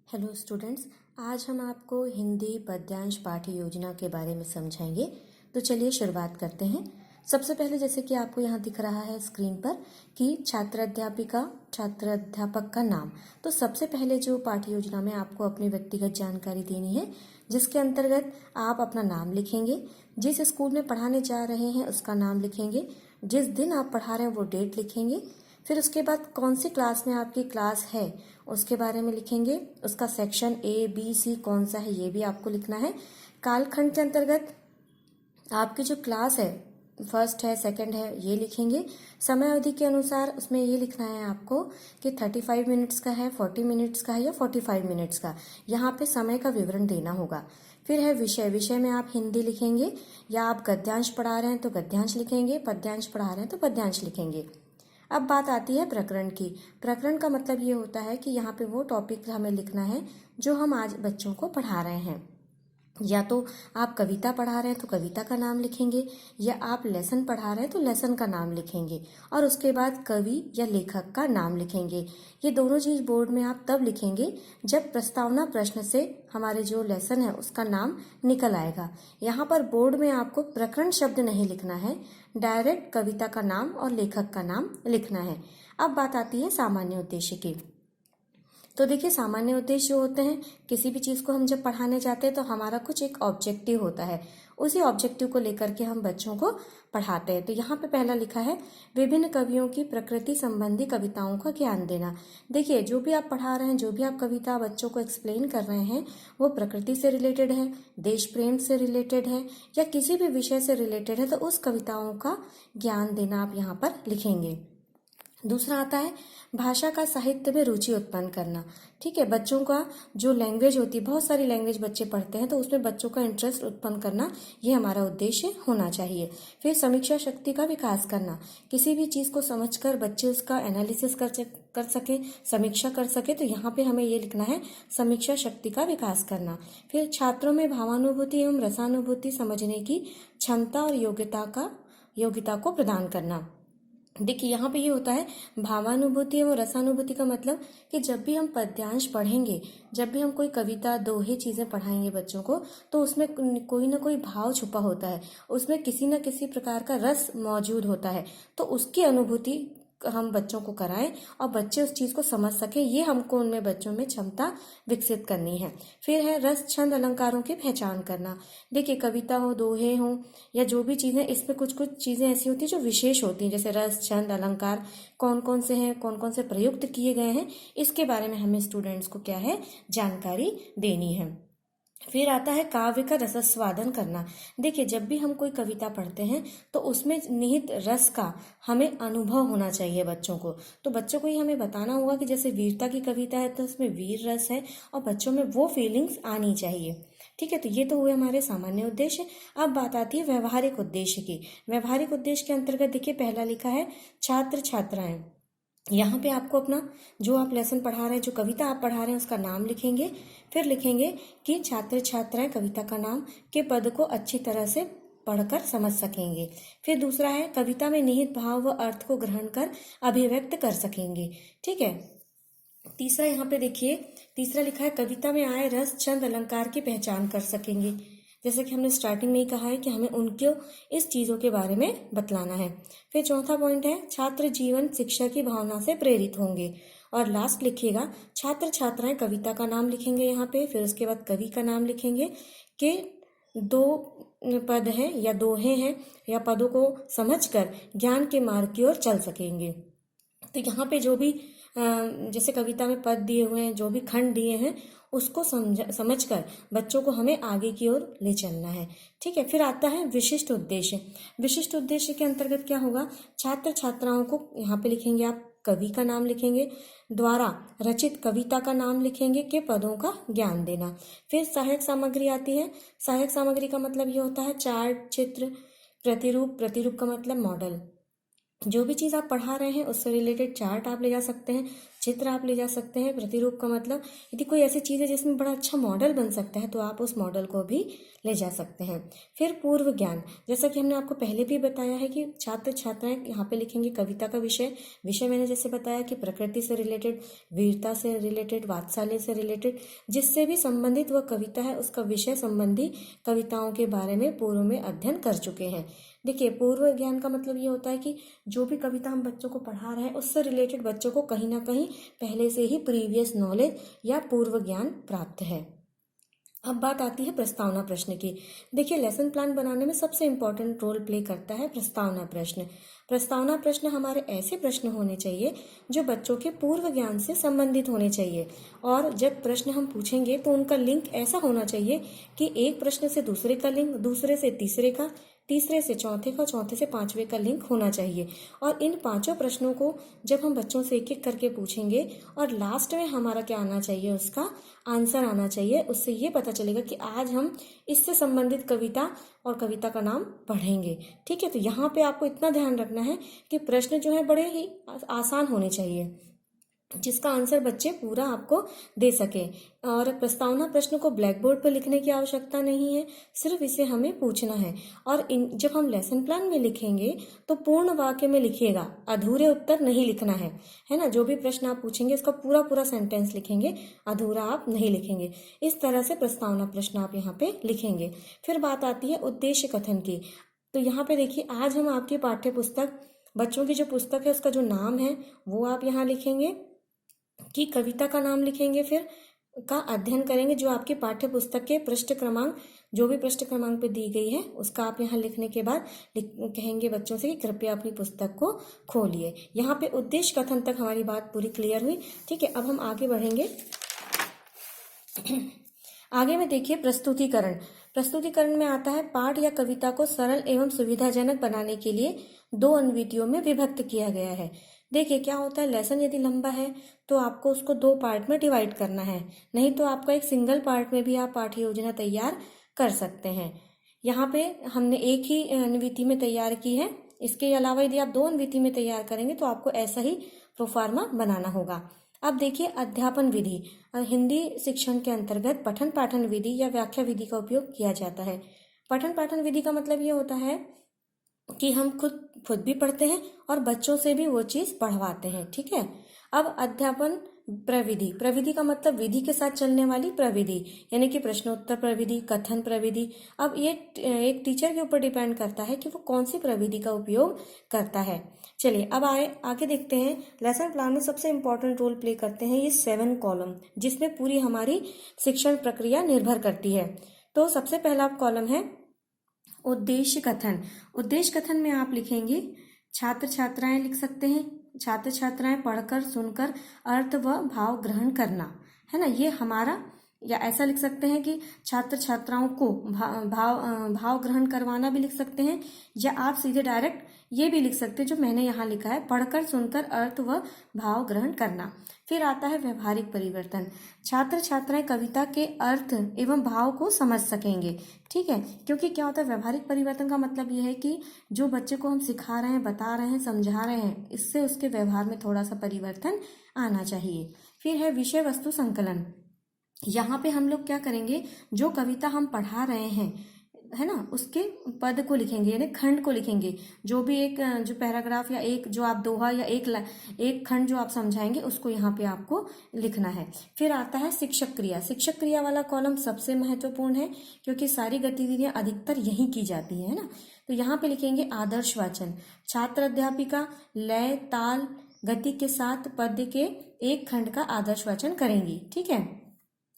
Hello students, आज हम आपको हिंदी पद्यांश पाठ्य योजना के बारे में समझाएंगे। तो चलिए शुरुआत करते हैं। सबसे पहले जैसे कि आपको यहाँ दिख रहा है स्क्रीन पर कि छात्र अध्यापक का नाम। तो सबसे पहले जो पाठ्य योजना में आपको अपनी व्यक्तिगत जानकारी देनी है, जिसके अंतर्गत आप अपना नाम लिखेंगे, जिस स्कूल में पढ़ाने जा रहे हैं उसका नाम लिखेंगे, जिस दिन आप पढ़ा रहे हैं वो डेट लिखेंगे, फिर उसके बाद कौन सी क्लास में आपकी क्लास है उसके बारे में लिखेंगे, उसका सेक्शन ए बी सी कौन सा है ये भी आपको लिखना है। कालखंड के अंतर्गत आपकी जो क्लास है, फर्स्ट है सेकंड है, ये लिखेंगे। समय अवधि के अनुसार उसमें ये लिखना है आपको कि 35 मिनट्स का है, 40 मिनट्स का है या 45 मिनट्स का। यहाँ पे समय का विवरण देना होगा। फिर है विषय में आप हिंदी लिखेंगे, या आप गद्यांश पढ़ा रहे हैं तो गद्यांश लिखेंगे, पद्यांश पढ़ा रहे हैं तो पद्यांश लिखेंगे। अब बात आती है प्रकरण की। प्रकरण का मतलब ये होता है कि यहाँ पे वो टॉपिक हमें लिखना है जो हम आज बच्चों को पढ़ा रहे हैं। या तो आप कविता पढ़ा रहे हैं तो कविता का नाम लिखेंगे, या आप लेसन पढ़ा रहे हैं तो लेसन का नाम लिखेंगे, और उसके बाद कवि या लेखक का नाम लिखेंगे। ये दोनों चीज बोर्ड में आप तब लिखेंगे जब प्रस्तावना प्रश्न से हमारे जो लेसन है उसका नाम निकल आएगा। यहाँ पर बोर्ड में आपको प्रकरण शब्द नहीं लिखना है, डायरेक्ट कविता का नाम और लेखक का नाम लिखना है। अब बात आती है सामान्य उद्देश्य की। तो देखिए, सामान्य उद्देश्य जो होते हैं, किसी भी चीज़ को हम जब पढ़ाने जाते हैं तो हमारा कुछ एक ऑब्जेक्टिव होता है, उसी ऑब्जेक्टिव को लेकर के हम बच्चों को पढ़ाते हैं। तो यहाँ पे पहला लिखा है विभिन्न कवियों की प्रकृति संबंधी कविताओं का ज्ञान देना। देखिए, जो भी आप पढ़ा रहे हैं, जो भी आप कविता बच्चों को एक्सप्लेन कर रहे हैं, वो प्रकृति से रिलेटेड है, देश प्रेम से रिलेटेड है, या किसी भी विषय से रिलेटेड है, तो उस कविताओं का ज्ञान देना आप यहाँ पर लिखेंगे। दूसरा आता है भाषा का साहित्य में रुचि उत्पन्न करना। ठीक है, बच्चों का जो लैंग्वेज होती है, बहुत सारी लैंग्वेज बच्चे पढ़ते हैं, तो उसमें बच्चों का इंटरेस्ट उत्पन्न करना, ये हमारा उद्देश्य होना चाहिए। फिर समीक्षा शक्ति का विकास करना। किसी भी चीज़ को समझकर बच्चे उसका एनालिसिस कर सके, समीक्षा कर सके, तो यहाँ पे हमें ये लिखना है समीक्षा शक्ति का विकास करना। फिर छात्रों में भावानुभूति एवं रसानुभूति समझने की क्षमता और योग्यता को प्रदान करना। देखिए, यहाँ पे ये होता है भावानुभूति और रसानुभूति का मतलब कि जब भी हम पद्यांश पढ़ेंगे, जब भी हम कोई कविता दोहे चीज़ें पढ़ाएंगे बच्चों को, तो उसमें कोई ना कोई भाव छुपा होता है, उसमें किसी न किसी प्रकार का रस मौजूद होता है। तो उसकी अनुभूति हम बच्चों को कराएं और बच्चे उस चीज़ को समझ सकें, ये हमको उनमें बच्चों में क्षमता विकसित करनी है। फिर है रस छंद अलंकारों की पहचान करना। देखिए, कविता हो, दोहे हो, या जो भी चीज़ें, इसमें कुछ कुछ चीज़ें ऐसी होती हैं जो विशेष होती हैं, जैसे रस छंद अलंकार कौन कौन से हैं, कौन कौन से प्रयुक्त किए गए हैं, इसके बारे में हमें स्टूडेंट्स को क्या है, जानकारी देनी है। फिर आता है काव्य का रसस्वादन करना। देखिए, जब भी हम कोई कविता पढ़ते हैं तो उसमें निहित रस का हमें अनुभव होना चाहिए बच्चों को। तो बच्चों को ही हमें बताना होगा कि जैसे वीरता की कविता है तो उसमें वीर रस है, और बच्चों में वो फीलिंग्स आनी चाहिए। ठीक है, तो ये तो हुए हमारे सामान्य उद्देश्य। अब बात आती है व्यवहारिक उद्देश्य की। व्यवहारिक उद्देश्य के अंतर्गत देखिए, पहला लिखा है छात्र छात्राएं। यहाँ पे आपको अपना जो आप लेसन पढ़ा रहे हैं, जो कविता आप पढ़ा रहे हैं, उसका नाम लिखेंगे। फिर लिखेंगे कि छात्र छात्राएं कविता का नाम के पद को अच्छी तरह से पढ़कर समझ सकेंगे। फिर दूसरा है कविता में निहित भाव व अर्थ को ग्रहण कर अभिव्यक्त कर सकेंगे। ठीक है, तीसरा यहाँ पे देखिए, तीसरा लिखा है कविता में आए रस छंद अलंकार की पहचान कर सकेंगे। जैसे कि हमने स्टार्टिंग में ही कहा है कि हमें उनको इस चीज़ों के बारे में बतलाना है। फिर चौथा पॉइंट है छात्र जीवन शिक्षा की भावना से प्रेरित होंगे। और लास्ट लिखिएगा छात्र छात्राएं कविता का नाम लिखेंगे यहाँ पे, फिर उसके बाद कवि का नाम लिखेंगे कि दो पद हैं या दोहे हैं या पदों को समझकर ज्ञान के मार्ग की ओर चल सकेंगे। तो यहाँ पे जो भी जैसे कविता में पद दिए हुए हैं, जो भी खंड दिए हैं, उसको समझकर बच्चों को हमें आगे की ओर ले चलना है। ठीक है, फिर आता है विशिष्ट उद्देश्य। विशिष्ट उद्देश्य के अंतर्गत क्या होगा, छात्र छात्राओं को यहाँ पे लिखेंगे आप कवि का नाम लिखेंगे, द्वारा रचित कविता का नाम लिखेंगे के पदों का ज्ञान देना। फिर सहायक सामग्री आती है। सहायक सामग्री का मतलब ये होता है चार्ट, चित्र, प्रतिरूप का मतलब मॉडल। जो भी चीज़ आप पढ़ा रहे हैं उससे रिलेटेड चार्ट आप ले जा सकते हैं, चित्र आप ले जा सकते हैं। प्रतिरूप का मतलब यदि कोई ऐसी चीज़ है जिसमें बड़ा अच्छा मॉडल बन सकता है तो आप उस मॉडल को भी ले जा सकते हैं। फिर पूर्व ज्ञान, जैसा कि हमने आपको पहले भी बताया है कि छात्र छात्राएं यहाँ पे लिखेंगे कविता का विषय। विषय मैंने जैसे बताया कि प्रकृति से रिलेटेड, वीरता से रिलेटेड, वात्सल्य से रिलेटेड, जिससे भी संबंधित वह कविता है उसका विषय संबंधी कविताओं के बारे में पूर्व में अध्ययन कर चुके हैं। देखिए, पूर्व ज्ञान का मतलब ये होता है कि जो भी कविता हम बच्चों को पढ़ा रहे हैं उससे रिलेटेड बच्चों को कहीं ना कहीं पहले से ही प्रीवियस नॉलेज या पूर्व ज्ञान प्राप्त है। अब बात आती है प्रस्तावना प्रश्न की। देखिए, लेसन प्लान बनाने में सबसे इम्पोर्टेंट रोल प्ले करता है प्रस्तावना प्रश्न। प्रस्तावना प्रश्न हमारे ऐसे प्रश्न होने चाहिए जो बच्चों के पूर्व ज्ञान से संबंधित होने चाहिए, और जब प्रश्न हम पूछेंगे तो उनका लिंक ऐसा होना चाहिए कि एक प्रश्न से दूसरे का लिंक, दूसरे से तीसरे का, तीसरे से चौथे का, चौथे से पांचवे का लिंक होना चाहिए। और इन पांचों प्रश्नों को जब हम बच्चों से एक एक करके पूछेंगे और लास्ट में हमारा क्या आना चाहिए, उसका आंसर आना चाहिए, उससे ये पता चलेगा कि आज हम इससे संबंधित कविता और कविता का नाम पढ़ेंगे। ठीक है, तो यहाँ पे आपको इतना ध्यान रखना है कि प्रश्न जो है बड़े ही आसान होने चाहिए जिसका आंसर बच्चे पूरा आपको दे सके। और प्रस्तावना प्रश्न को ब्लैक बोर्ड पर लिखने की आवश्यकता नहीं है, सिर्फ इसे हमें पूछना है। और जब हम लेसन प्लान में लिखेंगे तो पूर्ण वाक्य में लिखिएगा, अधूरे उत्तर नहीं लिखना है ना। जो भी प्रश्न आप पूछेंगे उसका पूरा पूरा सेंटेंस लिखेंगे, अधूरा आप नहीं लिखेंगे। इस तरह से प्रस्तावना प्रश्न आप यहाँ पे लिखेंगे। फिर बात आती है उद्देश्य कथन की। तो यहाँ पे देखिए, आज हम आपकी पाठ्य पुस्तक, बच्चों की जो पुस्तक है उसका जो नाम है वो आप यहाँ लिखेंगे, कि कविता का नाम लिखेंगे, फिर का अध्ययन करेंगे। जो आपकी पाठ्य पुस्तक के पृष्ठ क्रमांक, जो भी पृष्ठ क्रमांक पे दी गई है उसका आप यहाँ लिखने के बाद कहेंगे बच्चों से कि कृपया अपनी पुस्तक को खोलिए। यहाँ पे उद्देश्य कथन तक हमारी बात पूरी क्लियर हुई। ठीक है, अब हम आगे बढ़ेंगे। आगे में देखिए प्रस्तुतिकरण। प्रस्तुतिकरण में आता है पाठ या कविता को सरल एवं सुविधाजनक बनाने के लिए 2 अनुविधियों में विभक्त किया गया है। देखिए क्या होता है, लेसन यदि लंबा है तो आपको उसको 2 पार्ट में डिवाइड करना है, नहीं तो आपका एक सिंगल पार्ट में भी आप पाठ्य योजना तैयार कर सकते हैं। यहाँ पे हमने एक ही अनुविधि में तैयार की है। इसके अलावा यदि आप 2 अनुविधि में तैयार करेंगे तो आपको ऐसा ही प्रोफार्मा बनाना होगा। अब देखिए अध्यापन विधि। हिंदी शिक्षण के अंतर्गत पठन पाठन विधि या व्याख्या विधि का उपयोग किया जाता है। पठन पाठन विधि का मतलब ये होता है कि हम खुद भी पढ़ते हैं और बच्चों से भी वो चीज़ पढ़वाते हैं। ठीक है, अब अध्यापन प्रविधि। प्रविधि का मतलब विधि के साथ चलने वाली प्रविधि, यानी कि प्रश्नोत्तर प्रविधि, कथन प्रविधि। अब ये एक टीचर के ऊपर डिपेंड करता है कि वो कौन सी प्रविधि का उपयोग करता है। चलिए अब आगे देखते हैं। लेसन प्लान में सबसे इम्पोर्टेंट रोल प्ले करते हैं ये 7 कॉलम, जिसमें पूरी हमारी शिक्षण प्रक्रिया निर्भर करती है। तो सबसे पहला कॉलम है उद्देश्य कथन। उद्देश्य कथन में आप लिखेंगे छात्र छात्राएं, लिख सकते हैं छात्र छात्राएं पढ़कर सुनकर अर्थ व भाव ग्रहण करना, है ना, ये हमारा। या ऐसा लिख सकते हैं कि छात्र छात्राओं को भाव ग्रहण करवाना भी लिख सकते हैं, या आप सीधे डायरेक्ट ये भी लिख सकते हैं जो मैंने यहाँ लिखा है, पढ़कर सुनकर अर्थ व भाव ग्रहण करना। फिर आता है व्यवहारिक परिवर्तन। छात्र छात्राएं कविता के अर्थ एवं भाव को समझ सकेंगे। ठीक है, क्योंकि क्या होता है व्यवहारिक परिवर्तन का मतलब ये है कि जो बच्चे को हम सिखा रहे हैं, बता रहे हैं, समझा रहे हैं, इससे उसके व्यवहार में थोड़ा सा परिवर्तन आना चाहिए। फिर है विषय वस्तु संकलन। यहाँ पे हम लोग क्या करेंगे, जो कविता हम पढ़ा रहे हैं, है ना, उसके पद को लिखेंगे, यानी खंड को लिखेंगे। जो भी एक जो पैराग्राफ या एक जो आप दोहा या एक खंड जो आप समझाएंगे उसको यहाँ पे आपको लिखना है। फिर आता है शिक्षक क्रिया। शिक्षक क्रिया वाला कॉलम सबसे महत्वपूर्ण है क्योंकि सारी गतिविधियां अधिकतर यहीं की जाती है ना। तो यहाँ पे लिखेंगे आदर्श वाचन। छात्र अध्यापिका लय ताल गति के साथ पद्य के एक खंड का आदर्श वाचन करेंगी। ठीक है,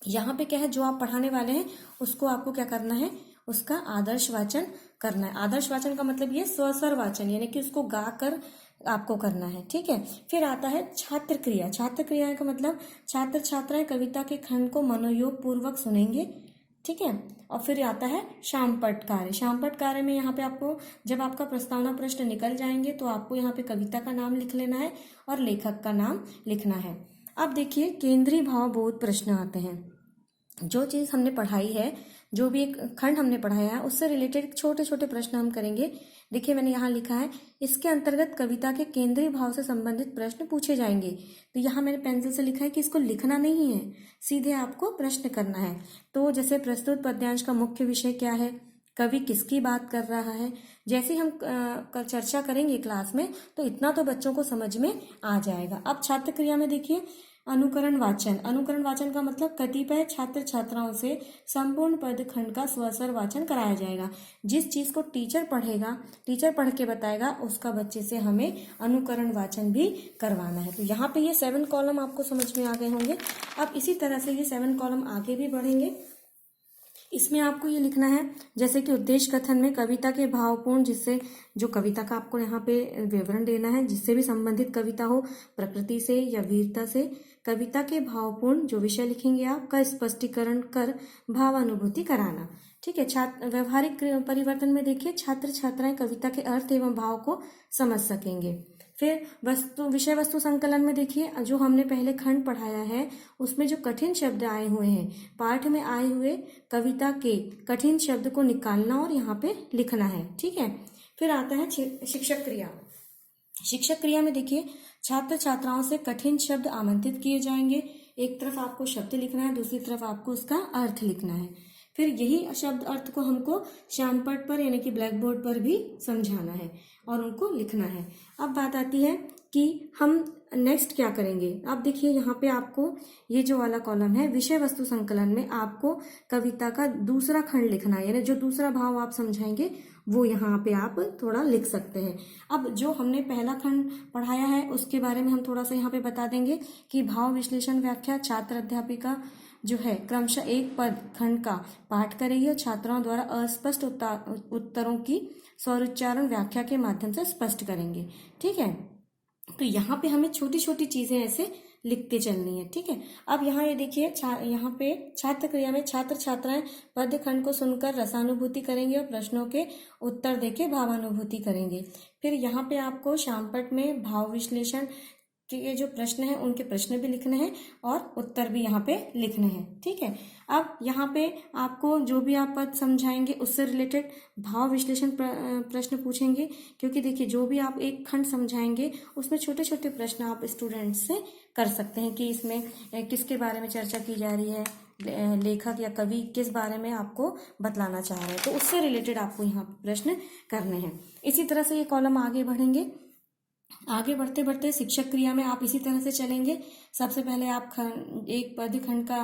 यहाँ पे क्या है, जो आप पढ़ाने वाले हैं उसको आपको क्या करना है, उसका आदर्श वाचन करना है। आदर्श वाचन का मतलब ये स्वस्वर वाचन, यानी कि उसको गा कर आपको करना है। ठीक है, फिर आता है छात्र क्रिया। छात्र क्रिया का मतलब छात्र छात्राएं कविता के खंड को मनोयोग पूर्वक सुनेंगे। ठीक है, और फिर आता है शामपट कार्य। शामपट कार्य में यहाँ पे आपको जब आपका प्रस्तावना प्रश्न निकल जाएंगे तो आपको यहाँ पे कविता का नाम लिख लेना है और लेखक का नाम लिखना है। अब देखिए केंद्रीय भावबोध प्रश्न आते हैं। जो चीज़ हमने पढ़ाई है जो भी एक खंड हमने पढ़ाया है उससे रिलेटेड छोटे छोटे प्रश्न हम करेंगे। देखिए मैंने यहाँ लिखा है, इसके अंतर्गत कविता के केंद्रीय भाव से संबंधित प्रश्न पूछे जाएंगे। तो यहाँ मैंने पेंसिल से लिखा है कि इसको लिखना नहीं है, सीधे आपको प्रश्न करना है। तो जैसे प्रस्तुत पद्यांश का मुख्य विषय क्या है, कवि किसकी बात कर रहा है, जैसे हम चर्चा करेंगे क्लास में तो इतना तो बच्चों को समझ में आ जाएगा। अब छात्र क्रिया में देखिए अनुकरण वाचन। अनुकरण वाचन का मतलब कतिपय छात्र छात्राओं से संपूर्ण पद खंड का स्वस्वर वाचन कराया जाएगा। जिस चीज को टीचर पढ़ेगा, टीचर पढ़ के बताएगा, उसका बच्चे से हमें अनुकरण वाचन भी करवाना है। तो यहाँ पे ये 7 कॉलम आपको समझ में आ गए होंगे। अब इसी तरह से ये 7 कॉलम आगे भी बढ़ेंगे। इसमें आपको ये लिखना है, जैसे कि उद्देश्य कथन में कविता के भावपूर्ण, जिससे जो कविता का आपको यहाँ पे विवरण देना है, जिससे भी संबंधित कविता हो, प्रकृति से या वीरता से, कविता के भावपूर्ण जो विषय लिखेंगे आप का स्पष्टीकरण कर भावानुभूति कराना। ठीक है। व्यवहारिक परिवर्तन में देखिए छात्र छात्राएं कविता के अर्थ एवं भाव को समझ सकेंगे। फिर विषय वस्तु संकलन में देखिए जो हमने पहले खंड पढ़ाया है उसमें जो कठिन शब्द आए हुए हैं, पाठ में आए हुए कविता के कठिन शब्द को निकालना और यहाँ पे लिखना है। ठीक है। फिर आता है शिक्षक क्रिया। शिक्षक क्रिया में देखिए छात्र छात्राओं से कठिन शब्द आमंत्रित किए जाएंगे। एक तरफ आपको शब्द लिखना है, दूसरी तरफ आपको उसका अर्थ लिखना है। फिर यही शब्द अर्थ को हमको श्यामपट्ट पर यानी कि ब्लैक बोर्ड पर भी समझाना है और उनको लिखना है। अब बात आती है कि हम नेक्स्ट क्या करेंगे। अब देखिए यहाँ पे आपको ये जो वाला कॉलम है विषय वस्तु संकलन में आपको कविता का दूसरा खंड लिखना है, यानी जो दूसरा भाव आप समझाएंगे वो यहाँ पे आप थोड़ा लिख सकते हैं। अब जो हमने पहला खंड पढ़ाया है उसके बारे में हम थोड़ा सा यहाँ पे बता देंगे कि भाव विश्लेषण व्याख्या छात्र अध्यापिका जो है क्रमशः एक पद खंड का पाठ करेगी और छात्राओं द्वारा अस्पष्ट उत्तरों की स्वरोच्चारण व्याख्या के माध्यम से स्पष्ट करेंगे। ठीक है। तो यहाँ पे हमें छोटी छोटी चीजें ऐसे लिखते चलनी है। ठीक है। अब यहाँ ये देखिए यहाँ पे छात्र क्रिया में छात्र छात्राएं पद्य खंड को सुनकर रसानुभूति करेंगे और प्रश्नों के उत्तर देके भावानुभूति करेंगे। फिर यहाँ पे आपको श्यामपट्ट में भाव विश्लेषण के जो प्रश्न है उनके प्रश्न भी लिखने हैं और उत्तर भी यहाँ पे लिखने हैं। ठीक है। अब यहाँ पे आपको जो भी आप पद समझाएंगे उससे रिलेटेड भाव विश्लेषण प्रश्न पूछेंगे, क्योंकि देखिए जो भी आप एक खंड समझाएंगे उसमें छोटे छोटे प्रश्न आप स्टूडेंट्स से कर सकते हैं कि इसमें किसके बारे में चर्चा की जा रही है, लेखक या कवि किस बारे में आपको बतलाना चाह रहे हैं, तो उससे रिलेटेड आपको यहाँ प्रश्न करने हैं। इसी तरह से ये कॉलम आगे बढ़ेंगे। आगे बढ़ते बढ़ते शिक्षक क्रिया में आप इसी तरह से चलेंगे। सबसे पहले आप एक पद्य खंड का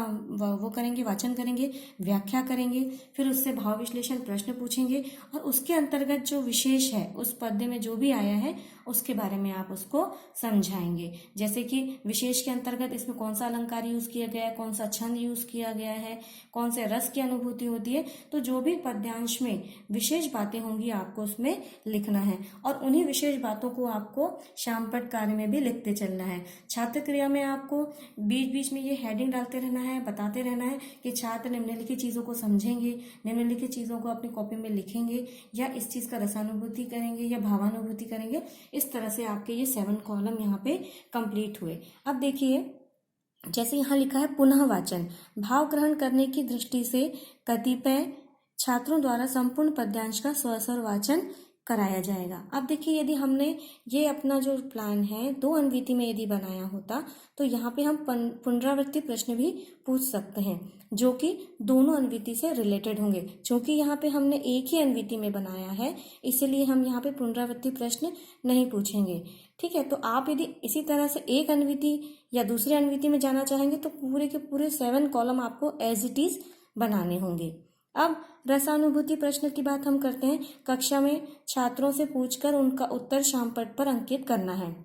वो करेंगे, वाचन करेंगे, व्याख्या करेंगे, फिर उससे भाव विश्लेषण प्रश्न पूछेंगे और उसके अंतर्गत जो विशेष है उस पद्य में जो भी आया है उसके बारे में आप उसको समझाएंगे। जैसे कि विशेष के अंतर्गत इसमें कौन सा अलंकार यूज किया गया है, कौन सा छंद यूज किया गया है, कौन से रस की अनुभूति होती है, तो जो भी पद्यांश में विशेष बातें होंगी आपको उसमें लिखना है और उन्हीं विशेष बातों को आपको श्यामपट्ट कार्य में भी लिखते चलना है। छात्र क्रिया में आपको बीच बीच में ये हेडिंग डालते रहना है, बताते रहना है कि छात्र निम्नलिखित चीजों को समझेंगे, निम्नलिखित चीजों को अपनी कॉपी में लिखेंगे या इस चीज का रसानुभूति करेंगे या भावानुभूति करेंगे। इस तरह से आपके ये 7 कॉलम यहाँ पे कंप्लीट हुए। अब देखिए जैसे यहाँ लिखा है पुनः वाचन, भाव ग्रहण करने की दृष्टि से कतिपय छात्रों द्वारा संपूर्ण पद्यांश का स्वस्वर वाचन कराया जाएगा। अब देखिए यदि हमने ये अपना जो प्लान है 2 अन्विति में यदि बनाया होता तो यहाँ पे हम पुनरावृत्ति प्रश्न भी पूछ सकते हैं जो कि दोनों अन्विति से रिलेटेड होंगे। क्योंकि यहाँ पे हमने एक ही अन्विति में बनाया है इसलिए हम यहाँ पे पुनरावृत्ति प्रश्न नहीं पूछेंगे। ठीक है। तो आप यदि इसी तरह से एक अन्विति या दूसरे अन्विति में जाना चाहेंगे तो पूरे के पूरे 7 कॉलम आपको एज इट इज बनाने होंगे। अब रसानुभूति प्रश्न की बात हम करते हैं। कक्षा में छात्रों से पूछकर उनका उत्तर श्यामपट्ट पर अंकित करना है।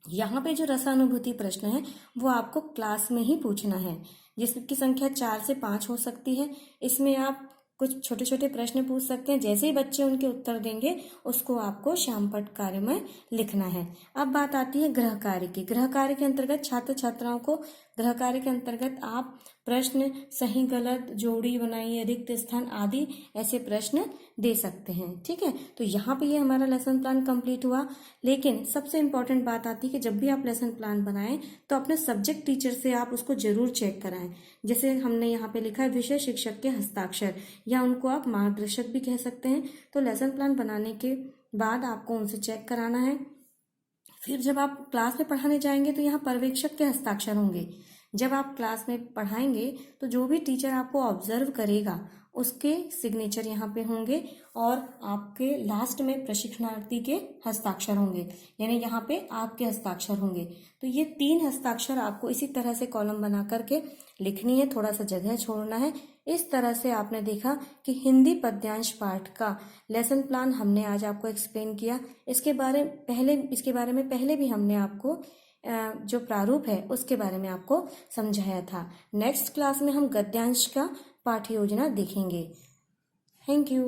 यहाँ पे जो रसानुभूति प्रश्न है वो आपको क्लास में ही पूछना है, जिसकी संख्या 4 से 5 हो सकती है। इसमें आप कुछ छोटे छोटे प्रश्न पूछ सकते हैं, जैसे ही बच्चे उनके उत्तर देंगे उसको आपको श्यामपट्ट कार्य में लिखना है। अब बात आती है गृह कार्य की। गृह कार्य के अंतर्गत छात्र छात्राओं को गृह कार्य के अंतर्गत आप प्रश्न सही गलत, जोड़ी बनाइए, रिक्त स्थान आदि ऐसे प्रश्न दे सकते हैं। ठीक है, तो यहाँ पे ये हमारा लेसन प्लान कंप्लीट हुआ। लेकिन सबसे इम्पॉर्टेंट बात आती है कि जब भी आप लेसन प्लान बनाएं तो अपने सब्जेक्ट टीचर से आप उसको जरूर चेक कराएं। जैसे हमने यहाँ पे लिखा है विषय शिक्षक के हस्ताक्षर, या उनको आप मार्गदर्शक भी कह सकते हैं। तो लेसन प्लान बनाने के बाद आपको उनसे चेक कराना है। फिर जब आप क्लास में पढ़ाने जाएंगे तो यहाँ पर्यवेक्षक के हस्ताक्षर होंगे। जब आप क्लास में पढ़ाएंगे तो जो भी टीचर आपको ऑब्जर्व करेगा उसके सिग्नेचर यहाँ पे होंगे, और आपके लास्ट में प्रशिक्षणार्थी के हस्ताक्षर होंगे, यानी यहाँ पे आपके हस्ताक्षर होंगे। तो ये 3 हस्ताक्षर आपको इसी तरह से कॉलम बना करके लिखनी है, थोड़ा सा जगह छोड़ना है। इस तरह से आपने देखा कि हिंदी पद्यांश पाठ का लेसन प्लान हमने आज आपको एक्सप्लेन किया। इसके बारे में पहले भी हमने आपको जो प्रारूप है उसके बारे में आपको समझाया था। नेक्स्ट क्लास में हम गद्यांश का पाठ्य योजना देखेंगे। Thank you.